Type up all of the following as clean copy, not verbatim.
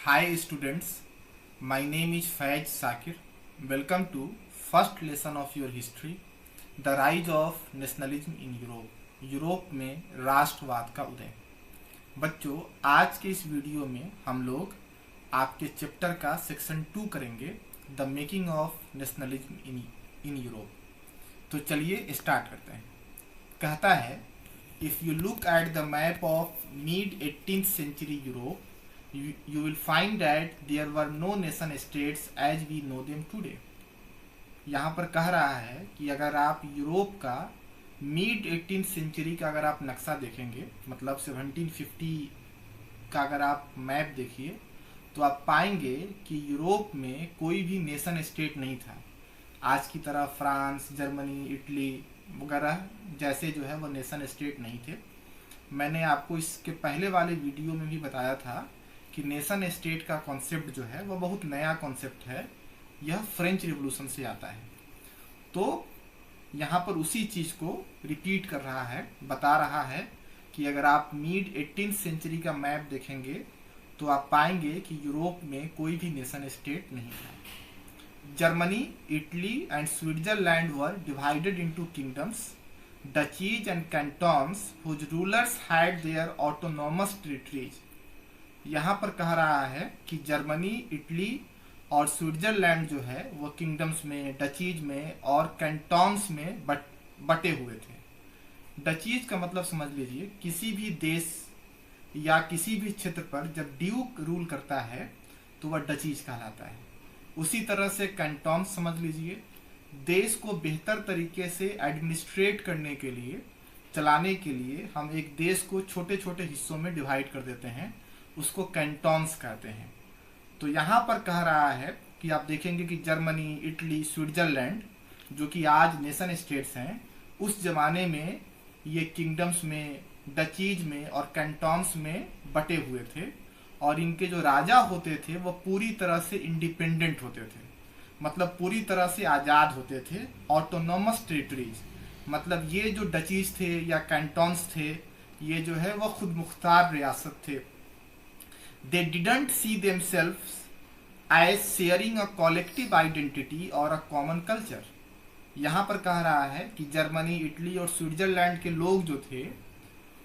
Hi students, my name is Faiz Sakir. Welcome to first lesson of your history, The Rise of Nationalism in Europe. Europe में राष्ट्रवाद का उदय। बच्चों, आज के इस वीडियो में हम लोग आपके चैप्टर का सेक्शन 2 करेंगे, the making of nationalism in Europe. तो चलिए स्टार्ट करते हैं। कहता है, if you look at the map of mid 18th century Europe, you will find that there were no nation states as we know them today. यहाँ पर कह रहा है कि अगर आप यूरोप का मिड 18th सेंचुरी का अगर आप नक्शा देखेंगे, मतलब 1750 का अगर आप मैप देखिए, तो आप पाएंगे कि यूरोप में कोई भी नेशन स्टेट नहीं था। आज की तरह फ्रांस, जर्मनी, इटली वगैरह जैसे जो है वो नेशन स्टेट नहीं थे। मैंने आपको इसके पहले वाले वीडियो में भी बताया था कि नेशन स्टेट का कॉन्सेप्ट जो है वो बहुत नया कॉन्सेप्ट है, यह फ्रेंच रिवॉल्यूशन से आता है। तो यहाँ पर उसी चीज़ को रिपीट कर रहा है, बता रहा है कि अगर आप मिड 18th सेंचुरी का मैप देखेंगे तो आप पाएंगे कि यूरोप में कोई भी नेशन स्टेट नहीं था। Germany, Italy and Switzerland were divided into kingdoms, duchies and cantons whose rulers had their autonomous territories. यहाँ पर कह रहा है कि जर्मनी, इटली और स्विट्जरलैंड जो है वो किंगडम्स में, डचीज में और कैंटन्स में बटे हुए थे। डचीज का मतलब समझ लीजिए, किसी भी देश या किसी भी क्षेत्र पर जब ड्यूक रूल करता है तो वह डचीज कहलाता है। उसी तरह से कैंटन्स समझ लीजिए, देश को बेहतर तरीके से एडमिनिस्ट्रेट करने के लिए, चलाने के लिए हम एक देश को छोटे छोटे हिस्सों में डिवाइड कर देते हैं, उसको कैंटन्स कहते हैं। तो यहाँ पर कह रहा है कि आप देखेंगे कि जर्मनी, इटली, स्विट्जरलैंड जो कि आज नेशन स्टेट्स हैं, उस जमाने में ये किंगडम्स में, डचीज में और कैंटन्स में बटे हुए थे, और इनके जो राजा होते थे वो पूरी तरह से इंडिपेंडेंट होते थे, मतलब पूरी तरह से आज़ाद होते थे। ऑटोनॉमस टेरिटरीज मतलब ये जो डचीज थे या कैंटन्स थे, ये जो है वो खुद मुख्तार रियासत थे। They didn't see themselves as sharing a collective identity or a common culture. यहाँ पर कह रहा है कि जर्मनी, इटली और स्विट्जरलैंड के लोग जो थे,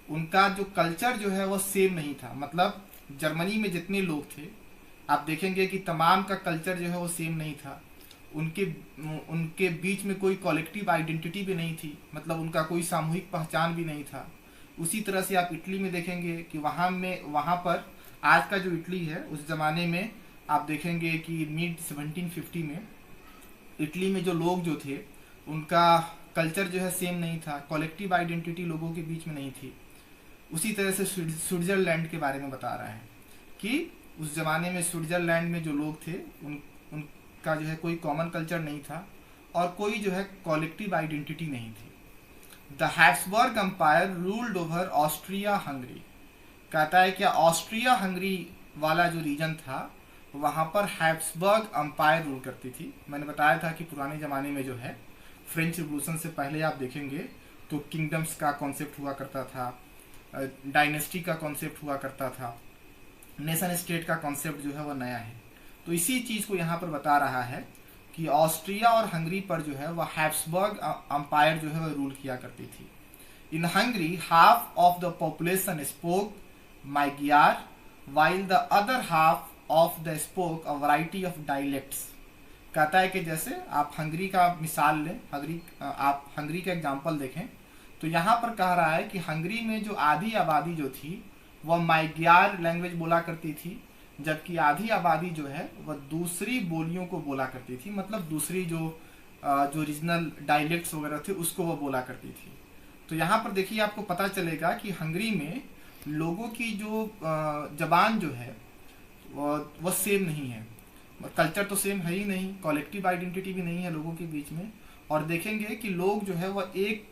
उनका जो कल्चर जो है वो सेम नहीं था। मतलब जर्मनी में जितने लोग थे, आप देखेंगे कि तमाम का कल्चर जो है वो सेम नहीं था। उनके बीच में कोई कॉलेक्टिव आइडेंटिटी भी नहीं थी, मतलब उनका कोई सामूहिक पहचान भी नहीं था। उसी तरह से आप इटली में देखेंगे कि वहाँ पर आज का जो इटली है, उस जमाने में आप देखेंगे कि मिड 1750 में इटली में जो लोग जो थे, उनका कल्चर जो है सेम नहीं था, कलेक्टिव आइडेंटिटी लोगों के बीच में नहीं थी। उसी तरह से स्विट्जरलैंड के बारे में बता रहा है कि उस जमाने में स्विट्जरलैंड में जो लोग थे, उनका जो है कोई कॉमन कल्चर नहीं था और कोई जो है कलेक्टिव आइडेंटिटी नहीं थी। The Habsburg empire ruled over Austria Hungary. कहता है कि ऑस्ट्रिया हंगरी वाला जो रीजन था, वहाँ पर हैब्सबर्ग एम्पायर रूल करती थी। मैंने बताया था कि पुराने ज़माने में जो है, फ्रेंच रिवॉल्यूशन से पहले आप देखेंगे तो किंगडम्स का कॉन्सेप्ट हुआ करता था, डायनेस्टी का कॉन्सेप्ट हुआ करता था, नेशन स्टेट का कॉन्सेप्ट जो है वो नया है। तो इसी चीज़ को यहाँ पर बता रहा है कि ऑस्ट्रिया और हंगरी पर जो है वह हैब्सबर्ग एम्पायर जो है वह रूल किया करती थी। इन Hungary half of the population spoke Magyar, while the other half of the spoke a variety of dialects. कहता है कि जैसे आप हंगरी का मिसाल लें, आप हंगरी का एग्जाम्पल देखें, तो यहाँ पर कह रहा है कि हंगरी में जो आधी आबादी जो थी वह मैग्यार लैंग्वेज बोला करती थी, जबकि आधी आबादी जो है वह दूसरी बोलियों को बोला करती थी, मतलब दूसरी जो रीजनल डायलेक्ट्स वगैरह थे उसको वह बोला करती थी। तो यहाँ पर देखिए, आपको पता चलेगा कि हंगरी में लोगों की जो जबान जो है वो सेम नहीं है, कल्चर तो सेम है ही नहीं, कलेक्टिव आइडेंटिटी भी नहीं है लोगों के बीच में, और देखेंगे कि लोग जो है वो एक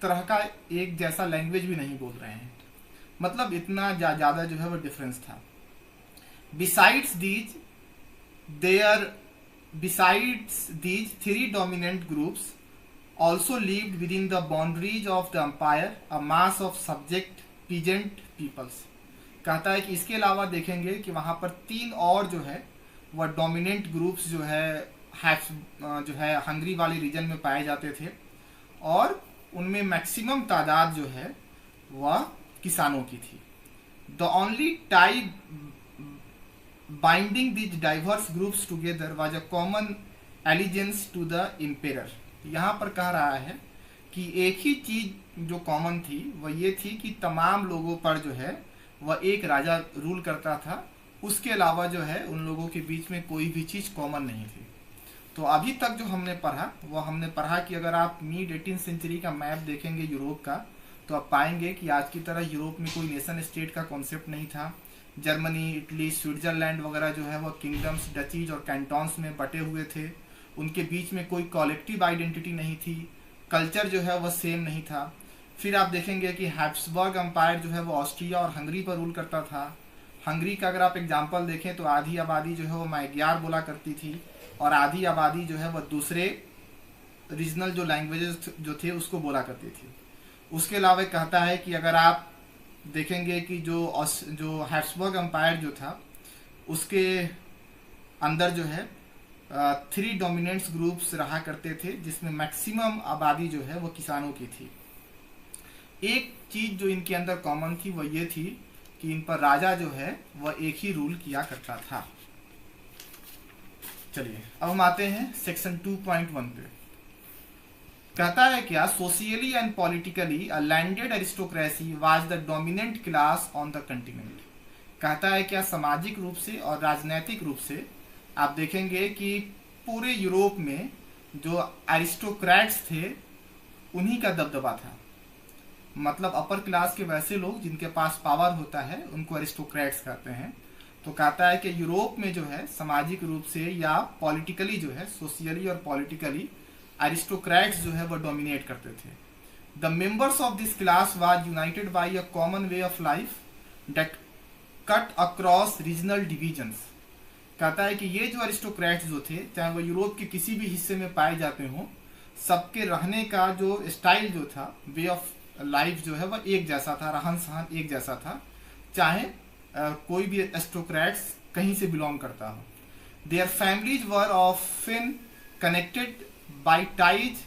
तरह का एक जैसा लैंग्वेज भी नहीं बोल रहे हैं, मतलब इतना ज़्यादा जो है वो डिफरेंस था। Besides these three dominant groups also lived within the boundaries of the empire a mass of subject peasant peoples. कहता है कि इसके अलावा देखेंगे कि वहाँ पर 3 और जो है वह डोमिनेंट ग्रुप्स जो है हंगरी वाले रीजन में पाए जाते थे, और उनमें मैक्सिमम तादाद जो है वह किसानों की थी। The only tie binding this diverse groups together was a common allegiance to the emperor. यहाँ पर कह रहा है कि एक ही चीज जो कॉमन थी वह ये थी कि तमाम लोगों पर जो है वह एक राजा रूल करता था, उसके अलावा जो है उन लोगों के बीच में कोई भी चीज़ कॉमन नहीं थी। तो अभी तक जो हमने पढ़ा वो हमने पढ़ा कि अगर आप मिड 18th सेंचुरी का मैप देखेंगे यूरोप का, तो आप पाएंगे कि आज की तरह यूरोप में कोई नेशन स्टेट का कॉन्सेप्ट नहीं था। जर्मनी, इटली, स्विट्जरलैंड वगैरह जो है वह किंगडम्स, डचीज और कैंटॉन्स में बटे हुए थे। उनके बीच में कोई कॉलेक्टिव आइडेंटिटी नहीं थी, कल्चर जो है वह सेम नहीं था। फिर आप देखेंगे कि हैब्सबर्ग एम्पायर जो है वो ऑस्ट्रिया और हंगरी पर रूल करता था। हंगरी का अगर आप एग्जाम्पल देखें तो आधी आबादी जो है वो मैग्यार बोला करती थी, और आधी आबादी जो है वह दूसरे रीजनल जो लैंग्वेजेस जो थे उसको बोला करती थी। उसके अलावा कहता है कि अगर आप देखेंगे कि जो हैब्सबर्ग एम्पायर जो था उसके अंदर जो है 3 डोमिनेंट्स ग्रुप्स रहा करते थे, जिसमें मैक्सिमम आबादी जो है वो किसानों की थी। एक चीज जो इनके अंदर कॉमन थी वह ये थी कि इन पर राजा जो है वह एक ही रूल किया करता था। चलिए अब हम आते हैं सेक्शन 2.1 पे। कहता है क्या, socially and politically a landed aristocracy was the dominant class on the continent. कहता है क्या, सामाजिक रूप से और राजनैतिक रूप से आप देखेंगे कि पूरे यूरोप में जो एरिस्टोक्रेट्स थे उन्हीं का दबदबा था। मतलब अपर क्लास के वैसे लोग जिनके पास पावर होता है उनको एरिस्टोक्रेट्स कहते हैं। तो कहता है कि यूरोप में जो है सामाजिक रूप से या पॉलिटिकली जो है, सोशियली और पॉलिटिकली एरिस्टोक्रेट्स जो है वो डोमिनेट करते थे। The members of this class was united by a common way of life that cut across regional divisions. कहता है कि ये जो एरिस्टोक्रेट्स जो थे, चाहे वो यूरोप के किसी भी हिस्से में पाए जाते हों, सबके रहने का जो स्टाइल जो था, वे ऑफ लाइफ जो है वह एक जैसा था, रहन सहन एक जैसा था, चाहे कोई भी एरिस्टोक्रेट्स कहीं से बिलोंग करता हो। Their families were often connected by ties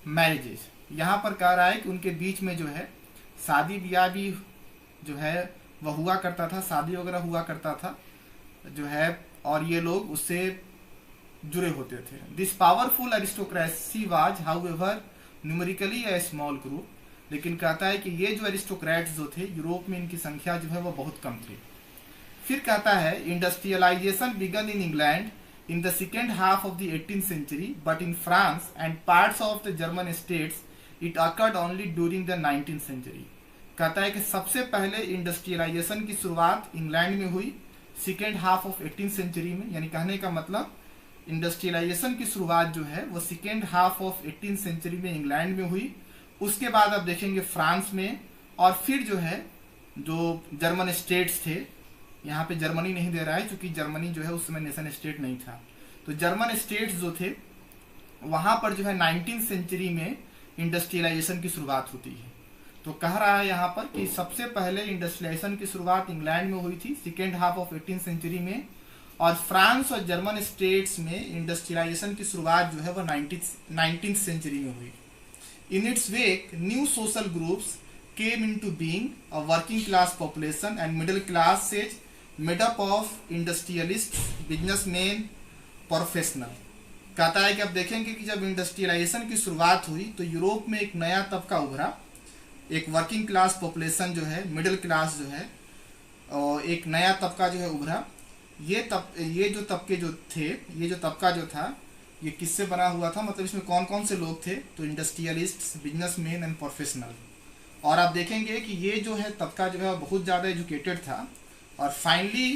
marriages. यहाँ पर कह रहा है कि उनके बीच में जो है शादी ब्याह भी जो है वह हुआ करता था, शादी वगैरह हुआ करता था जो है, और ये लोग उससे जुड़े होते थे। This powerful aristocracy was however numerically A small group. लेकिन कहता है कि ये जो एरिस्टोक्रेट्स जो थे यूरोप में इनकी संख्या जो है वो बहुत कम थी। फिर कहता है industrialisation began in England in the second half of the 18th century, but in France and parts of the German states it occurred only during the 19th century। कहता है कि सबसे पहले इंडस्ट्रियलाइजेशन की शुरुआत इंग्लैंड में हुई second half of 18th century में, यानी कहने का मतलब इंडस्ट्रियलाइजेशन की शुरुआत जो है वो second half of 18th century में इंग्लैंड में हुई। उसके बाद आप देखेंगे फ्रांस में, और फिर जो है जो जर्मन स्टेट्स थे, यहाँ पे जर्मनी नहीं दे रहा है क्योंकि जर्मनी जो है उस समय नेशन स्टेट नहीं था, तो जर्मन स्टेट्स जो थे वहां पर जो है 19th सेंचुरी में इंडस्ट्रियलाइजेशन की शुरुआत होती है। तो कह रहा है यहाँ पर कि सबसे पहले इंडस्ट्रियलाइजेशन की शुरुआत इंग्लैंड में हुई थी second half of 18th century में, और फ्रांस और जर्मन स्टेट्स में इंडस्ट्रियलाइजेशन की शुरुआत जो है वो 19th सेंचुरी में हुई। In its wake new social groups came into being, a working class population and middle classes made up of industrialists, businessmen, professional। कहता है कि अब देखेंगे कि जब इंडस्ट्रियलाइजेशन की शुरुआत हुई तो यूरोप में एक नया तबका उभरा, एक वर्किंग क्लास पॉपुलेशन जो है, मिडिल क्लास जो है, और एक नया तबका जो है उभरा। ये जो तबके जो थे, ये जो तबका जो था ये किससे बना हुआ था, मतलब इसमें कौन कौन से लोग थे, तो इंडस्ट्रियलिस्ट, बिजनेसमैन एंड प्रोफेशनल। और आप देखेंगे कि ये जो है तबका जो है बहुत ज़्यादा एजुकेटेड था, और फाइनली